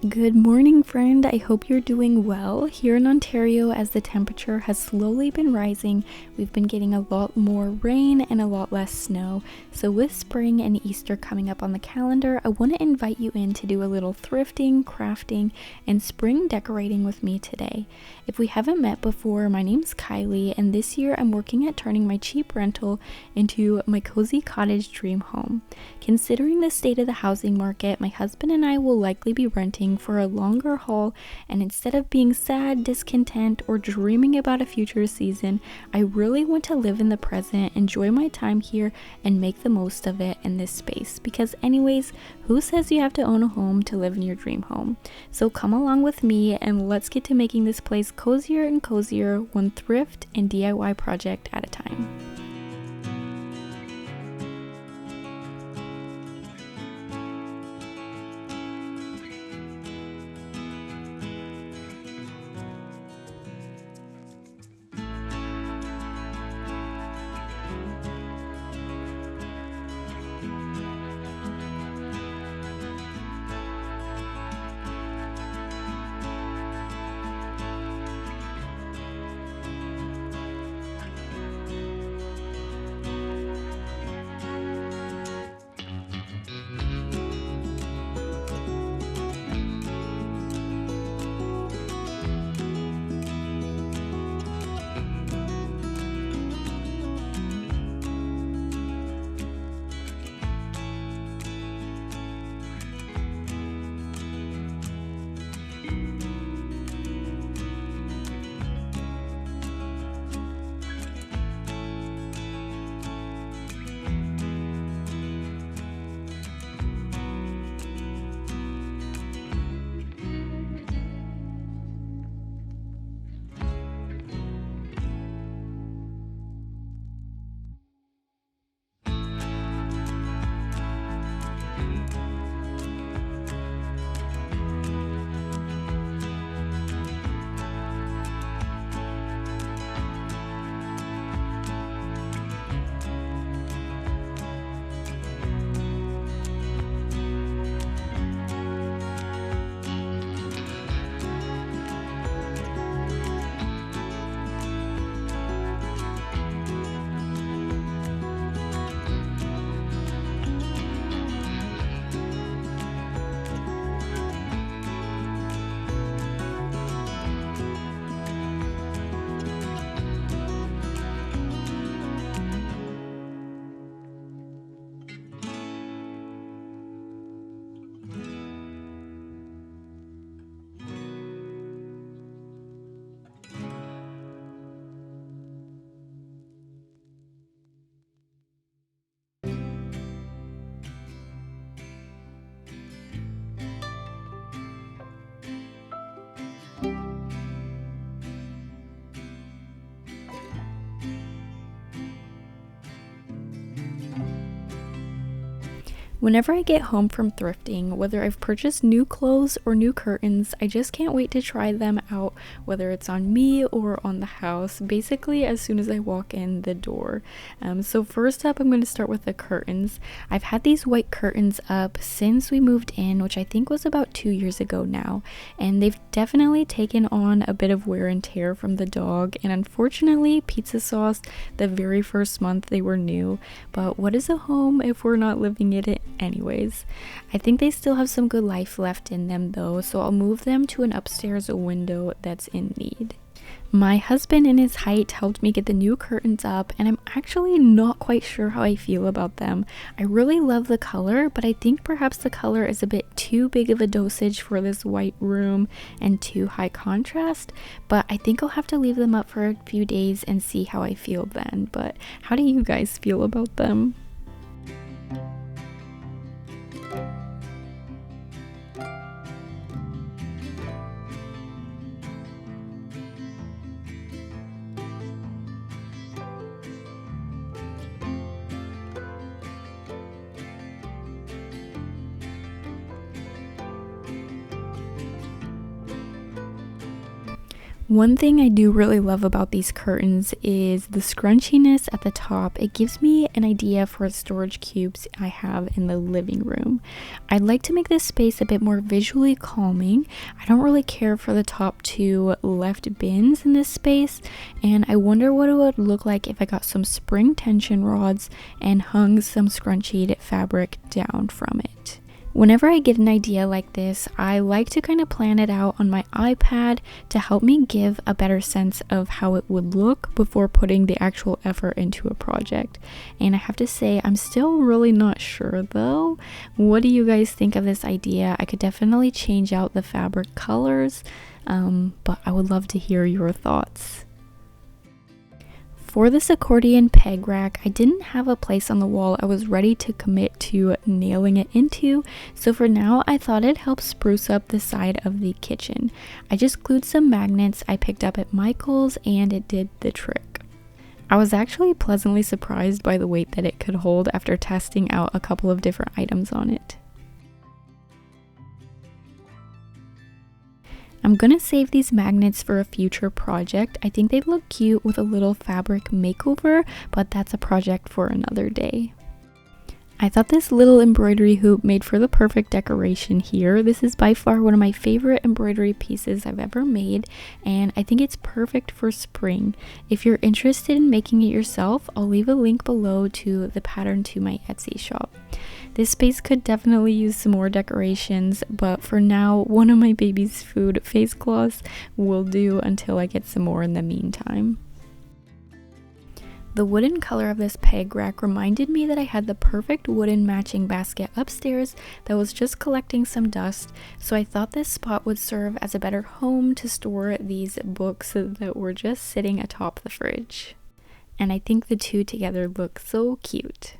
Good morning, friend. I hope you're doing well. Here in Ontario, as the temperature has slowly been rising, we've been getting a lot more rain and a lot less snow. So with spring and Easter coming up on the calendar, I want to invite you in to do a little thrifting, crafting, and spring decorating with me today. If we haven't met before, my name's Kylie, and this year I'm working at turning my cheap rental into my cozy cottage dream home. Considering the state of the housing market, my husband and I will likely be renting for a longer haul, and instead of being sad, discontent, or dreaming about a future season, I really want to live in the present, enjoy my time here, and make the most of it in this space. Because anyways, who says you have to own a home to live in your dream home? So come along with me and let's get to making this place cozier and cozier, one thrift and DIY project at a time. Whenever I get home from thrifting, whether I've purchased new clothes or new curtains, I just can't wait to try them out, whether it's on me or on the house, basically as soon as I walk in the door. So first up, I'm going to start with the curtains. I've had these white curtains up since we moved in, which I think was about 2 years ago now, and they've definitely taken on a bit of wear and tear from the dog, and unfortunately, pizza sauce, the very first month they were new, but what is a home if we're not living in it anyways? I think they still have some good life left in them though, so I'll move them to an upstairs window that's in need. My husband in his height helped me get the new curtains up, and I'm actually not quite sure how I feel about them. I really love the color, but I think perhaps the color is a bit too big of a dosage for this white room and too high contrast, but I think I'll have to leave them up for a few days and see how I feel then. But how do you guys feel about them? One thing I do really love about these curtains is the scrunchiness at the top. It gives me an idea for storage cubes I have in the living room. I'd like to make this space a bit more visually calming. I don't really care for the top two left bins in this space, and I wonder what it would look like if I got some spring tension rods and hung some scrunchied fabric down from it. Whenever I get an idea like this, I like to kind of plan it out on my iPad to help me give a better sense of how it would look before putting the actual effort into a project. And I have to say, I'm still really not sure though. What do you guys think of this idea? I could definitely change out the fabric colors, but I would love to hear your thoughts. For this accordion peg rack, I didn't have a place on the wall I was ready to commit to nailing it into, so for now I thought it'd help spruce up the side of the kitchen. I just glued some magnets I picked up at Michael's and it did the trick. I was actually pleasantly surprised by the weight that it could hold after testing out a couple of different items on it. I'm gonna save these magnets for a future project. I think they'd look cute with a little fabric makeover, but that's a project for another day. I thought this little embroidery hoop made for the perfect decoration here. This is by far one of my favorite embroidery pieces I've ever made, and I think it's perfect for spring. If you're interested in making it yourself, I'll leave a link below to the pattern to my Etsy shop. This space could definitely use some more decorations, but for now, one of my baby's food face cloths will do until I get some more in the meantime. The wooden color of this peg rack reminded me that I had the perfect wooden matching basket upstairs that was just collecting some dust, so I thought this spot would serve as a better home to store these books that were just sitting atop the fridge. And I think the two together look so cute.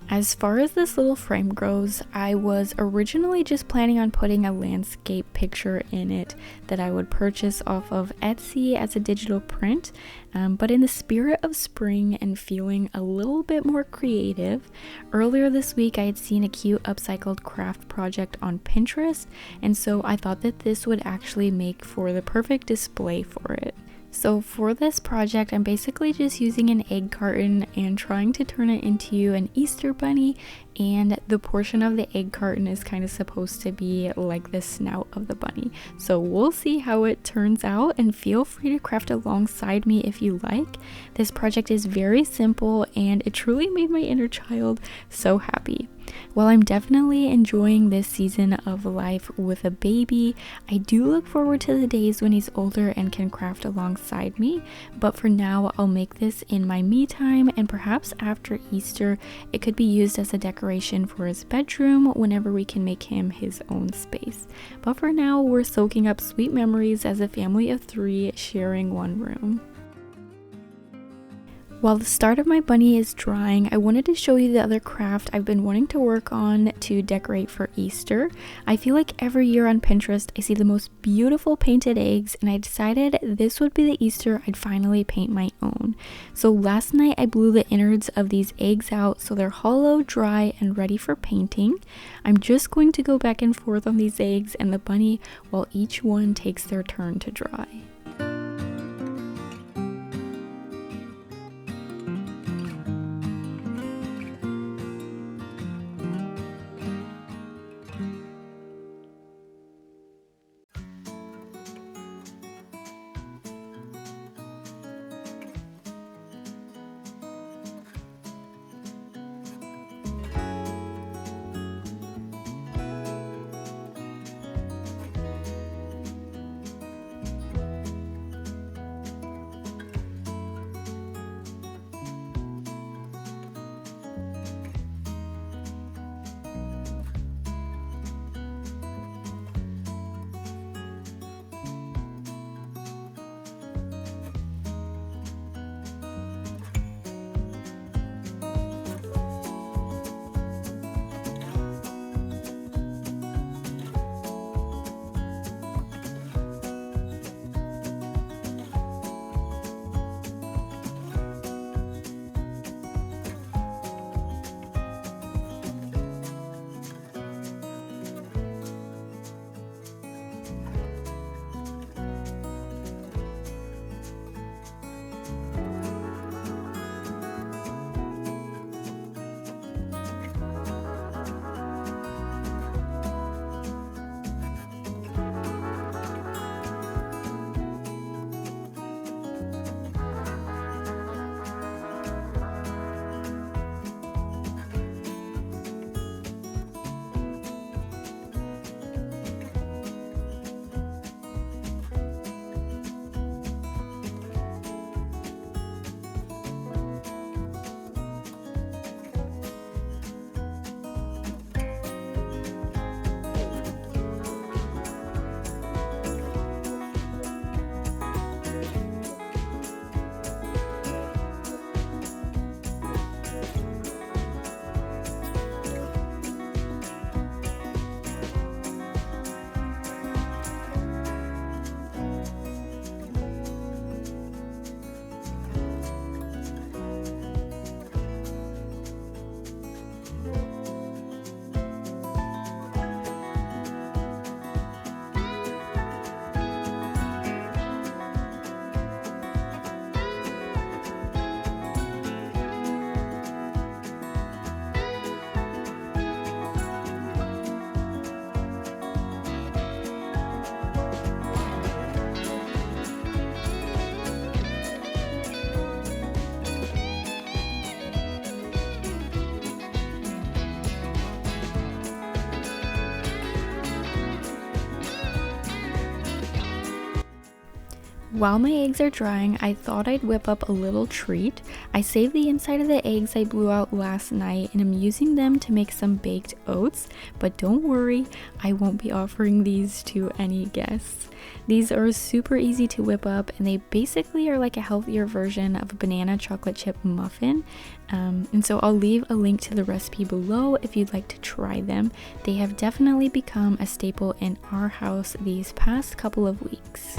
As far as this little frame goes, I was originally just planning on putting a landscape picture in it that I would purchase off of Etsy as a digital print, but in the spirit of spring and feeling a little bit more creative, earlier this week I had seen a cute upcycled craft project on Pinterest, and so I thought that this would actually make for the perfect display for it. So for this project, I'm basically just using an egg carton and trying to turn it into an Easter bunny, and the portion of the egg carton is kind of supposed to be like the snout of the bunny. So we'll see how it turns out, and feel free to craft alongside me if you like. This project is very simple and it truly made my inner child so happy. While I'm definitely enjoying this season of life with a baby, I do look forward to the days when he's older and can craft alongside me, but for now I'll make this in my me time, and perhaps after Easter it could be used as a decoration for his bedroom whenever we can make him his own space. But for now, we're soaking up sweet memories as a family of 3 sharing one room. While the start of my bunny is drying, I wanted to show you the other craft I've been wanting to work on to decorate for Easter. I feel like every year on Pinterest I see the most beautiful painted eggs, and I decided this would be the Easter I'd finally paint my own. So last night I blew the innards of these eggs out so they're hollow, dry, and ready for painting. I'm just going to go back and forth on these eggs and the bunny while each one takes their turn to dry. While my eggs are drying, I thought I'd whip up a little treat. I saved the inside of the eggs I blew out last night and I'm using them to make some baked oats, but don't worry, I won't be offering these to any guests. These are super easy to whip up and they basically are like a healthier version of a banana chocolate chip muffin. And so I'll leave a link to the recipe below if you'd like to try them. They have definitely become a staple in our house these past couple of weeks.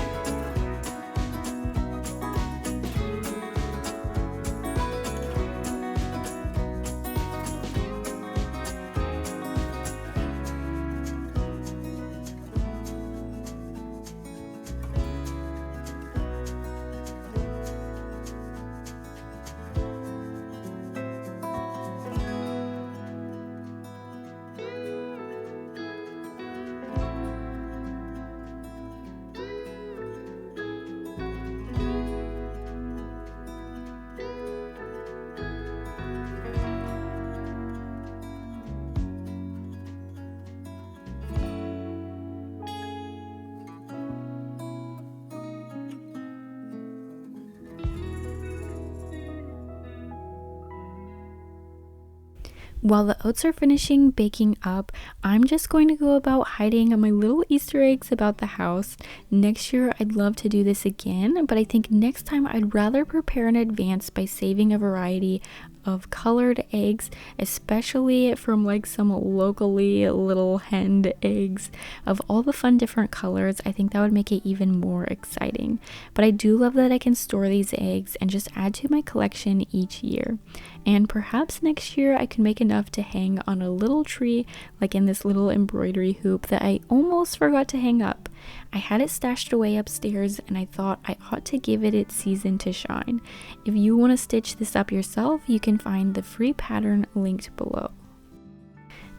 While the oats are finishing baking up, I'm just going to go about hiding my little Easter eggs about the house. Next year, I'd love to do this again, but I think next time I'd rather prepare in advance by saving a variety of colored eggs, especially from like some locally little henned eggs of all the fun different colors. I think that would make it even more exciting. But I do love that I can store these eggs and just add to my collection each year. And perhaps next year I can make enough to hang on a little tree, like in this little embroidery hoop that I almost forgot to hang up. I had it stashed away upstairs and I thought I ought to give it its season to shine. If you want to stitch this up yourself, you can find the free pattern linked below.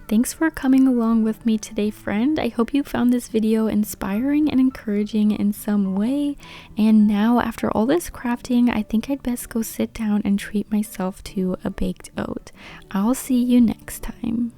Thanks for coming along with me today, friend. I hope you found this video inspiring and encouraging in some way. And now, after all this crafting, I think I'd best go sit down and treat myself to a baked oat. I'll see you next time.